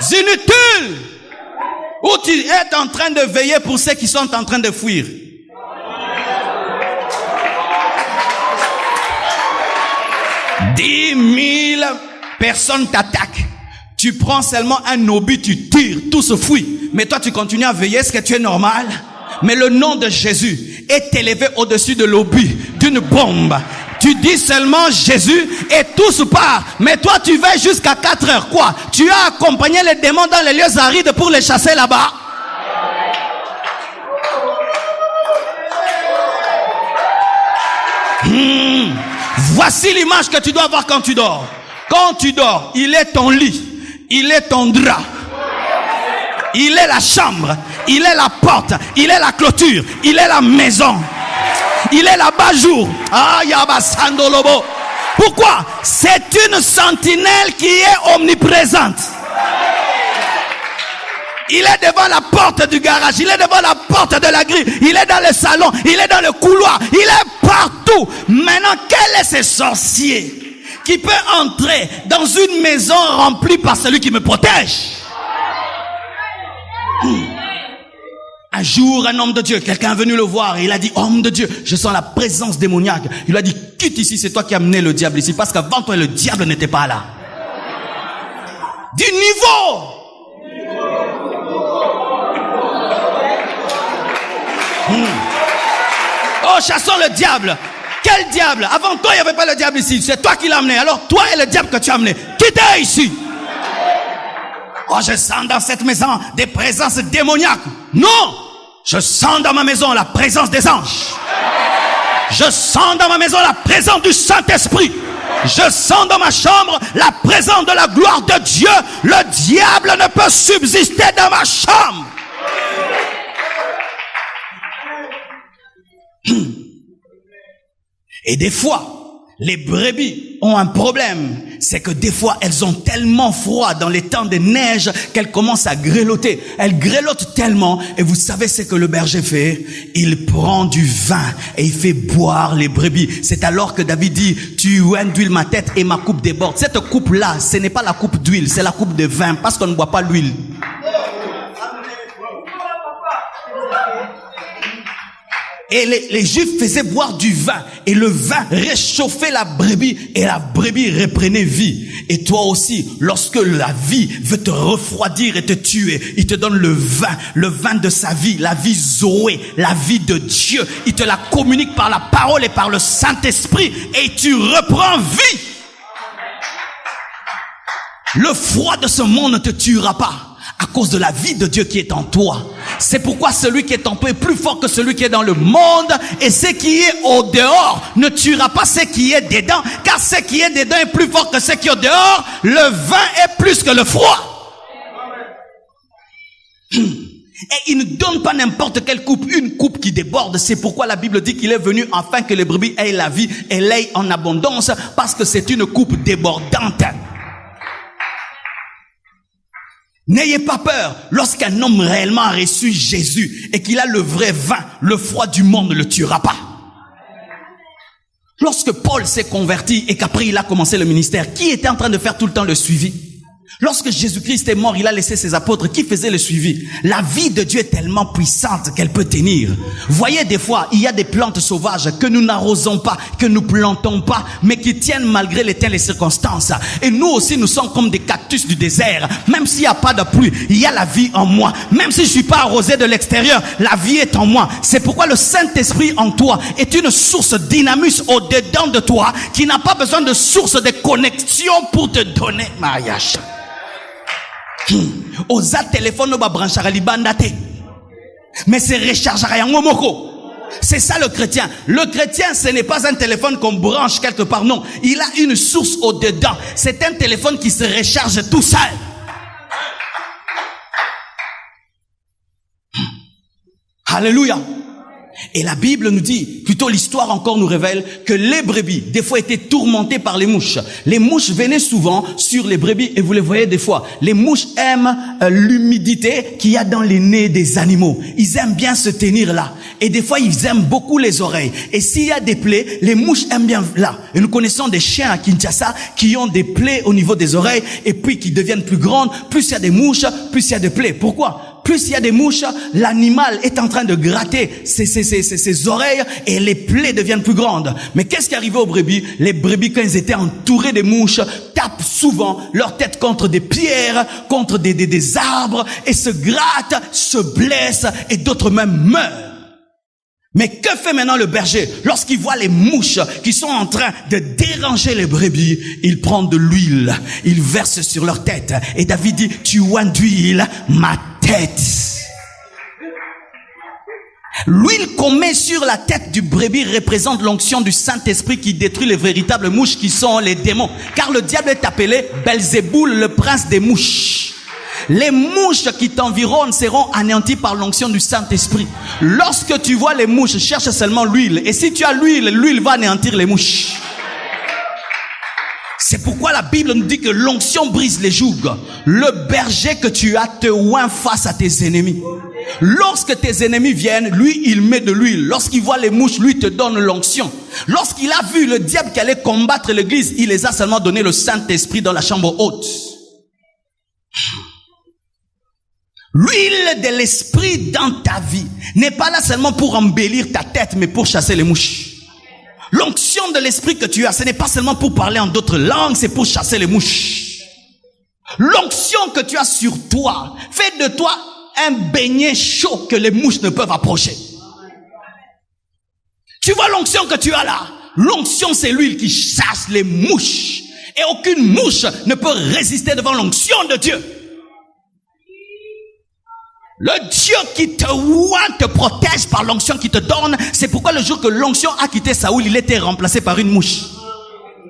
Inutiles. Où tu es en train de veiller pour ceux qui sont en train de fuir. Dix 10 000 personnes t'attaquent. Tu prends seulement un obus, tu tires, tout se fuit. Mais toi tu continues à veiller, est-ce que tu es normal? Mais le nom de Jésus est élevé au-dessus de l'obus, d'une bombe. Tu dis seulement Jésus et tous partent. Mais toi tu veilles jusqu'à 4 heures. Quoi? Tu as accompagné les démons dans les lieux arides pour les chasser là-bas? Voici l'image que tu dois avoir quand tu dors. Quand tu dors, il est ton lit, il est ton drap. Il est la chambre, il est la porte, il est la clôture, il est la maison, il est l'abat-jour. Ah, Yabasando Lobo. Pourquoi? C'est une sentinelle qui est omniprésente. Il est devant la porte du garage, il est devant la porte de la grille, il est dans le salon, il est dans le couloir, il est partout. Maintenant, quel est ce sorcier qui peut entrer dans une maison remplie par celui qui me protège? Un jour, un homme de Dieu, quelqu'un est venu le voir et il a dit, homme de Dieu, je sens la présence démoniaque. Il a dit, quitte ici, c'est toi qui as amené le diable ici, parce qu'avant toi, le diable n'était pas là. Du niveau. Oh, chassons le diable. Quel diable? Avant toi, il n'y avait pas le diable ici. C'est toi qui l'as amené. Alors, toi et le diable que tu as amené, quittez ici. Oh, je sens dans cette maison des présences démoniaques. Non! Je sens dans ma maison la présence des anges. Je sens dans ma maison la présence du Saint-Esprit. Je sens dans ma chambre la présence de la gloire de Dieu. Le diable ne peut subsister dans ma chambre. Et des fois, les brebis ont un problème. C'est que des fois, elles ont tellement froid dans les temps de neige qu'elles commencent à grelotter. Elles grelottent tellement. Et vous savez ce que le berger fait? Il prend du vin et il fait boire les brebis. C'est alors que David dit, tu induis ma tête et ma coupe déborde. Cette coupe-là, ce n'est pas la coupe d'huile, c'est la coupe de vin parce qu'on ne boit pas l'huile. Et les Juifs faisaient boire du vin. Et le vin réchauffait la brebis. Et la brebis reprenait vie. Et toi aussi, lorsque la vie veut te refroidir et te tuer, il te donne le vin de sa vie, la vie Zoé, la vie de Dieu. Il te la communique par la parole et par le Saint-Esprit. Et tu reprends vie. Le froid de ce monde ne te tuera pas. À cause de la vie de Dieu qui est en toi. C'est pourquoi celui qui est en toi est plus fort que celui qui est dans le monde. Et ce qui est au dehors ne tuera pas ce qui est dedans. Car ce qui est dedans est plus fort que ce qui est au dehors. Le vin est plus que le froid. Et il ne donne pas n'importe quelle coupe. Une coupe qui déborde. C'est pourquoi la Bible dit qu'il est venu afin que les brebis aient la vie et l'aient en abondance. Parce que c'est une coupe débordante. N'ayez pas peur lorsqu'un homme réellement a reçu Jésus et qu'il a le vrai vin, le froid du monde ne le tuera pas. Lorsque Paul s'est converti et qu'après il a commencé le ministère, qui était en train de faire tout le temps le suivi? Lorsque Jésus-Christ est mort, il a laissé ses apôtres. Qui faisait le suivi? La vie de Dieu est tellement puissante qu'elle peut tenir. Voyez, des fois, il y a des plantes sauvages que nous n'arrosons pas, que nous plantons pas, mais qui tiennent malgré les temps et les circonstances. Et nous aussi, nous sommes comme des cactus du désert. Même s'il n'y a pas de pluie, il y a la vie en moi. Même si je suis pas arrosé de l'extérieur, la vie est en moi. C'est pourquoi le Saint-Esprit en toi est une source dynamus au-dedans de toi qui n'a pas besoin de source de connexion pour te donner mariage. Oza téléphone ba branchara libanda te. Mais c'est rechargera yango moko. C'est ça le chrétien. Le chrétien, ce n'est pas un téléphone qu'on branche quelque part, non. Il a une source au-dedans. C'est un téléphone qui se recharge tout seul. Alléluia. Et la Bible nous dit, plutôt l'histoire encore nous révèle que les brebis, des fois, étaient tourmentées par les mouches. Les mouches venaient souvent sur les brebis et vous les voyez des fois. Les mouches aiment l'humidité qu'il y a dans les nez des animaux. Ils aiment bien se tenir là. Et des fois, ils aiment beaucoup les oreilles. Et s'il y a des plaies, les mouches aiment bien là. Et nous connaissons des chiens à Kinshasa qui ont des plaies au niveau des oreilles et puis qui deviennent plus grandes. Plus il y a des mouches, plus il y a des plaies. Pourquoi? Plus il y a des mouches, l'animal est en train de gratter ses oreilles et les plaies deviennent plus grandes. Mais qu'est-ce qui arrivait aux brebis? Les brebis, quand ils étaient entourés des mouches, tapent souvent leur tête contre des pierres, contre des arbres et se grattent, se blessent et d'autres même meurent. Mais que fait maintenant le berger? Lorsqu'il voit les mouches qui sont en train de déranger les brebis, il prend de l'huile, il verse sur leur tête. Et David dit, tu induis ma tête. L'huile qu'on met sur la tête du brebis représente l'onction du Saint-Esprit qui détruit les véritables mouches qui sont les démons. Car le diable est appelé Belzéboul, le prince des mouches. Les mouches qui t'environnent seront anéanties par l'onction du Saint-Esprit. Lorsque tu vois les mouches, cherche seulement l'huile. Et si tu as l'huile, l'huile va anéantir les mouches. C'est pourquoi la Bible nous dit que l'onction brise les jougs. Le berger que tu as te oint face à tes ennemis. Lorsque tes ennemis viennent, lui, il met de l'huile. Lorsqu'il voit les mouches, lui, te donne l'onction. Lorsqu'il a vu le diable qui allait combattre l'église, il les a seulement donné le Saint-Esprit dans la chambre haute. L'huile de l'esprit dans ta vie n'est pas là seulement pour embellir ta tête, mais pour chasser les mouches. L'onction de l'esprit que tu as, ce n'est pas seulement pour parler en d'autres langues, c'est pour chasser les mouches. L'onction que tu as sur toi fait de toi un beignet chaud que les mouches ne peuvent approcher. Tu vois l'onction que tu as là? L'onction, c'est l'huile qui chasse les mouches. Et aucune mouche ne peut résister devant l'onction de Dieu. Le Dieu qui te oint te protège par l'onction qu'il te donne. C'est pourquoi le jour que l'onction a quitté Saoul, il était remplacé par une mouche.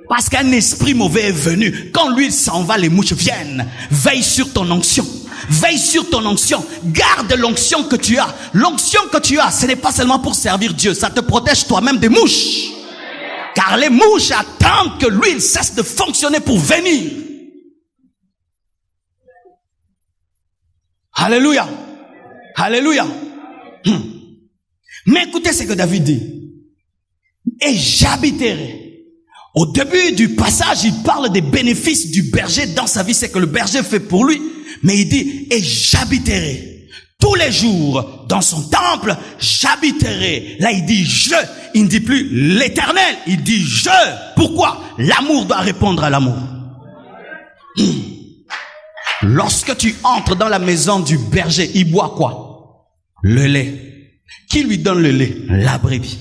Parce qu'un esprit mauvais est venu. Quand l'huile s'en va, les mouches viennent. Veille sur ton onction. Veille sur ton onction. Garde l'onction que tu as. L'onction que tu as, ce n'est pas seulement pour servir Dieu. Ça te protège toi-même des mouches. Car les mouches attendent que l'huile cesse de fonctionner pour venir. Alléluia. Alléluia. Mais écoutez ce que David dit. Et j'habiterai. Au début du passage, il parle des bénéfices du berger dans sa vie. C'est que le berger fait pour lui. Mais il dit, et j'habiterai tous les jours dans son temple, j'habiterai. Là, il dit je. Il ne dit plus l'Éternel. Il dit je. Pourquoi? L'amour doit répondre à l'amour. Lorsque tu entres dans la maison du berger, il boit quoi? Le lait. Qui lui donne le lait? La brebis.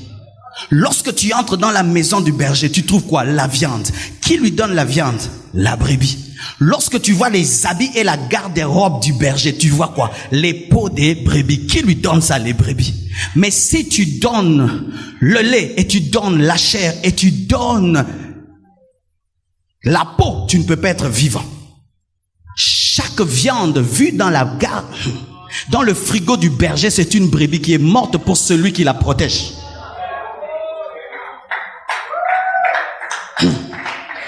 Lorsque tu entres dans la maison du berger, tu trouves quoi? La viande. Qui lui donne la viande? La brebis. Lorsque tu vois les habits et la garde-robe du berger, tu vois quoi? Les peaux des brebis. Qui lui donne ça? Les brebis. Mais si tu donnes le lait et tu donnes la chair et tu donnes la peau, tu ne peux pas être vivant. Chaque viande vue dans la garde, dans le frigo du berger, c'est une brebis qui est morte pour celui qui la protège.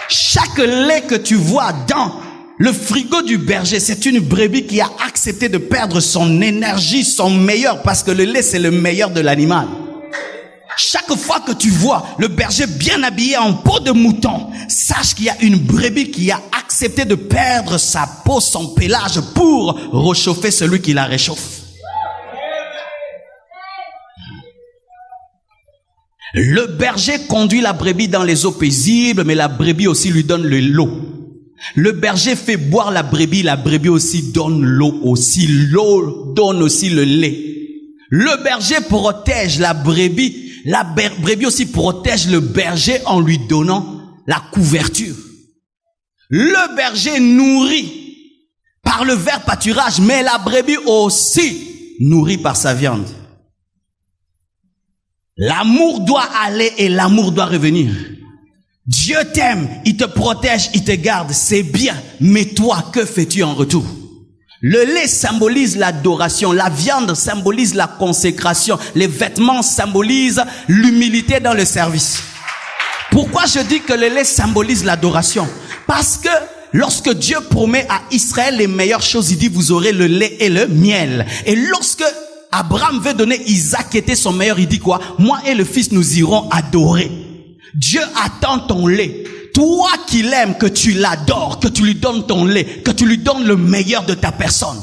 Chaque lait que tu vois dans le frigo du berger, c'est une brebis qui a accepté de perdre son énergie, son meilleur, parce que le lait, c'est le meilleur de l'animal. Chaque fois que tu vois le berger bien habillé en peau de mouton, sache qu'il y a une brebis qui a accepté de perdre sa peau, son pelage, pour réchauffer celui qui la réchauffe. Le berger conduit la brebis dans les eaux paisibles, mais la brebis aussi lui donne l'eau. Le berger fait boire la brebis aussi donne l'eau aussi. L'eau donne aussi le lait. Le berger protège la brebis aussi protège le berger en lui donnant la couverture. Le berger nourrit par le vert pâturage, mais la brebis aussi nourrit par sa viande. L'amour doit aller et l'amour doit revenir. Dieu t'aime, il te protège, il te garde, c'est bien. Mais toi, que fais-tu en retour? Le lait symbolise l'adoration, la viande symbolise la consécration, les vêtements symbolisent l'humilité dans le service. Pourquoi je dis que le lait symbolise l'adoration? Parce que lorsque Dieu promet à Israël les meilleures choses, il dit vous aurez le lait et le miel. Et lorsque Abraham veut donner Isaac qui était son meilleur, il dit quoi? Moi et le fils nous irons adorer. Dieu attend ton lait. Toi qui l'aimes, que tu l'adores, que tu lui donnes ton lait, que tu lui donnes le meilleur de ta personne.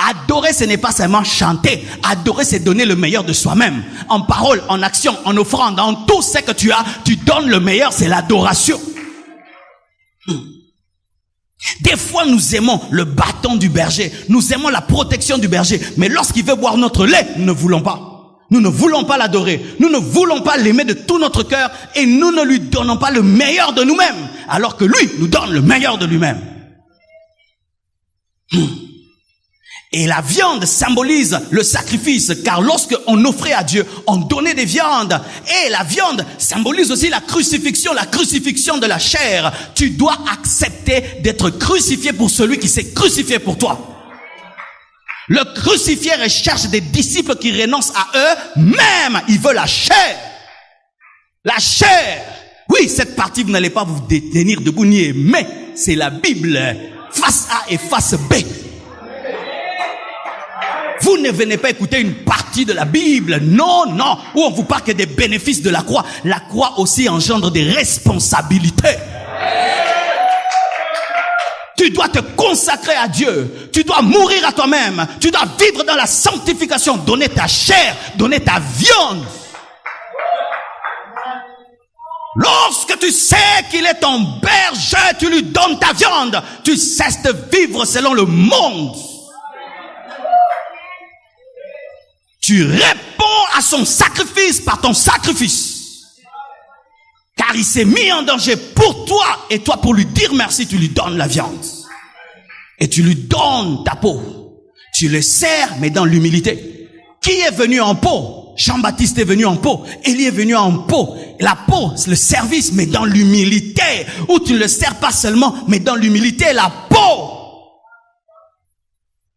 Adorer, ce n'est pas seulement chanter. Adorer, c'est donner le meilleur de soi-même. En parole, en action, en offrande, en tout ce que tu as, tu donnes le meilleur, c'est l'adoration. Des fois, nous aimons le bâton du berger. Nous aimons la protection du berger. Mais lorsqu'il veut boire notre lait, nous ne voulons pas. Nous ne voulons pas l'adorer. Nous ne voulons pas l'aimer de tout notre cœur. Et nous ne lui donnons pas le meilleur de nous-mêmes. Alors que lui nous donne le meilleur de lui-même. Et la viande symbolise le sacrifice. Car lorsque on offrait à Dieu, on donnait des viandes. Et la viande symbolise aussi la crucifixion de la chair. Tu dois accepter d'être crucifié pour celui qui s'est crucifié pour toi. Le crucifié recherche des disciples qui renoncent à eux-mêmes. Il veut la chair. La chair. Oui, cette partie, vous n'allez pas vous tenir debout ni aimer. C'est la Bible. Face A et face B. Vous ne venez pas écouter une partie de la Bible. Non, non. Où on vous parle que des bénéfices de la croix. La croix aussi engendre des responsabilités. Tu dois te consacrer à Dieu. Tu dois mourir à toi-même. Tu dois vivre dans la sanctification. Donner ta chair. Donner ta viande. Lorsque tu sais qu'il est ton berger, tu lui donnes ta viande. Tu cesses de vivre selon le monde. Tu réponds à son sacrifice par ton sacrifice. Car il s'est mis en danger pour toi. Et toi, pour lui dire merci, tu lui donnes la viande. Et tu lui donnes ta peau. Tu le sers, mais dans l'humilité. Qui est venu en peau? Jean-Baptiste est venu en peau. Élie est venu en peau. La peau, c'est le service, mais dans l'humilité. Où tu ne le sers pas seulement, mais dans l'humilité, la peau.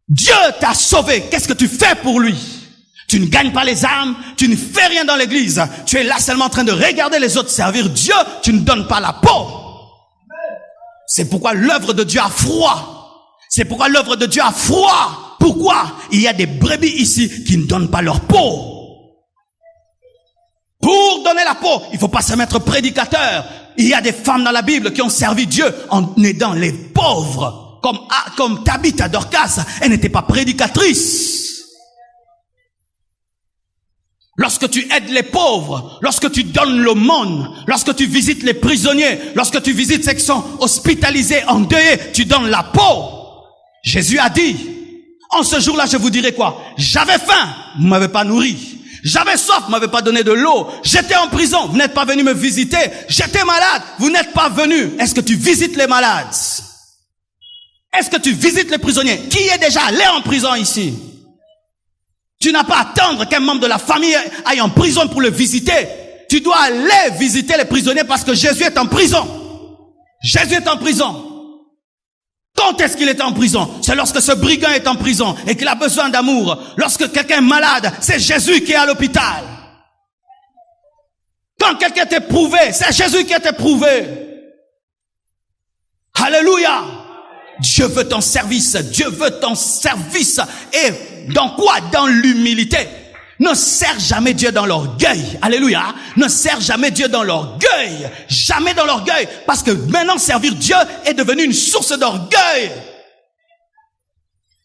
Dieu t'a sauvé. Qu'est-ce que tu fais pour lui? Tu ne gagnes pas les âmes, tu ne fais rien dans l'église. Tu es là seulement en train de regarder les autres servir Dieu, tu ne donnes pas la peau. C'est pourquoi l'œuvre de Dieu a froid. C'est pourquoi l'œuvre de Dieu a froid. Pourquoi? Il y a des brebis ici qui ne donnent pas leur peau. Pour donner la peau, il ne faut pas se mettre prédicateur. Il y a des femmes dans la Bible qui ont servi Dieu en aidant les pauvres. Comme Tabitha Dorcas, elle n'était pas prédicatrice. Lorsque tu aides les pauvres, lorsque tu donnes l'aumône, lorsque tu visites les prisonniers, lorsque tu visites ceux qui sont hospitalisés, endeuillés, tu donnes la peau. Jésus a dit, en ce jour-là, je vous dirai quoi? J'avais faim, vous m'avez pas nourri. J'avais soif, vous m'avez pas donné de l'eau. J'étais en prison, vous n'êtes pas venu me visiter. J'étais malade, vous n'êtes pas venu. Est-ce que tu visites les malades? Est-ce que tu visites les prisonniers? Qui est déjà allé en prison ici? Tu n'as pas à attendre qu'un membre de la famille aille en prison pour le visiter. Tu dois aller visiter les prisonniers parce que Jésus est en prison. Jésus est en prison. Quand est-ce qu'il est en prison? C'est lorsque ce brigand est en prison et qu'il a besoin d'amour. Lorsque quelqu'un est malade, c'est Jésus qui est à l'hôpital. Quand quelqu'un est éprouvé, c'est Jésus qui est éprouvé. Alléluia. Dieu veut ton service. Dieu veut ton service. Et dans quoi? Dans l'humilité. Ne sers jamais Dieu dans l'orgueil. Alléluia. Ne sers jamais Dieu dans l'orgueil. Jamais dans l'orgueil. Parce que maintenant, servir Dieu est devenu une source d'orgueil.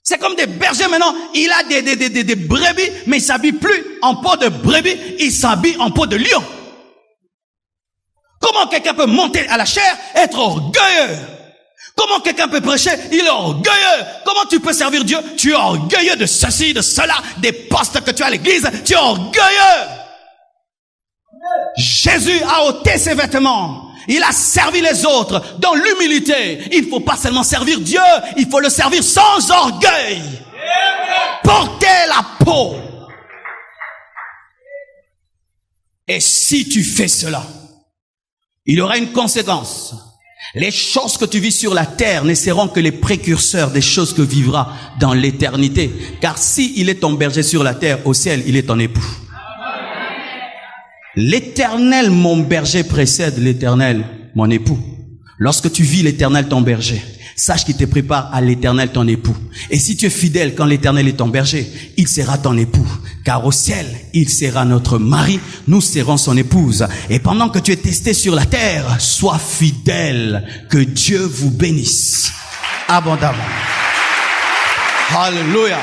C'est comme des bergers maintenant. Il a des brebis, mais il s'habille plus en peau de brebis. Il s'habille en peau de lion. Comment quelqu'un peut monter à la chair et être orgueilleux? Comment quelqu'un peut prêcher? Il est orgueilleux. Comment tu peux servir Dieu? Tu es orgueilleux de ceci, de cela, des postes que tu as à l'église. Tu es orgueilleux. Jésus a ôté ses vêtements. Il a servi les autres dans l'humilité. Il ne faut pas seulement servir Dieu, il faut le servir sans orgueil. Porter la peau. Et si tu fais cela, il y aura une conséquence. Les choses que tu vis sur la terre ne seront que les précurseurs des choses que vivras dans l'éternité. Car si il est ton berger sur la terre, au ciel, il est ton époux. L'éternel, mon berger, précède l'éternel, mon époux. Lorsque tu vis l'éternel, ton berger, sache qu'il te prépare à l'éternel, ton époux. Et si tu es fidèle quand l'éternel est ton berger, il sera ton époux. Car au ciel, il sera notre mari, nous serons son épouse. Et pendant que tu es testé sur la terre, sois fidèle. Que Dieu vous bénisse abondamment. Alléluia.